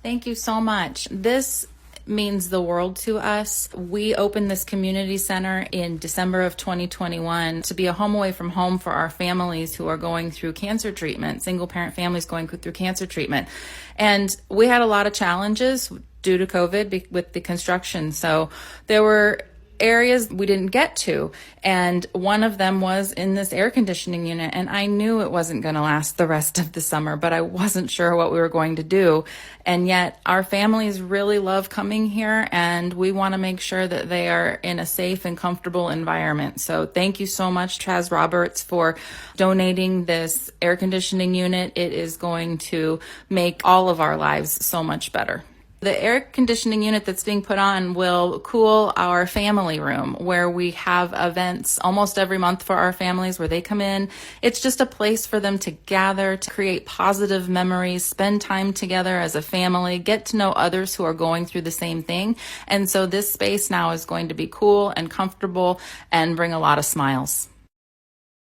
Thank you so much. This means the world to us. We opened this community center in December of 2021 to be a home away from home for our families who are going through cancer treatment, single parent families going through cancer treatment. And we had a lot of challenges due to COVID with the construction. So there were areas we didn't get to, and one of them was in this air conditioning unit, and I knew it wasn't going to last the rest of the summer, but I wasn't sure what we were going to do. And yet our families really love coming here, and we want to make sure that they are in a safe and comfortable environment. So thank you so much, Chaz Roberts, for donating this air conditioning unit. It is going to make all of our lives so much better. The air conditioning unit that's being put on will cool our family room, where we have events almost every month for our families where they come in. It's just a place for them to gather, to create positive memories, spend time together as a family, get to know others who are going through the same thing. And so this space now is going to be cool and comfortable and bring a lot of smiles.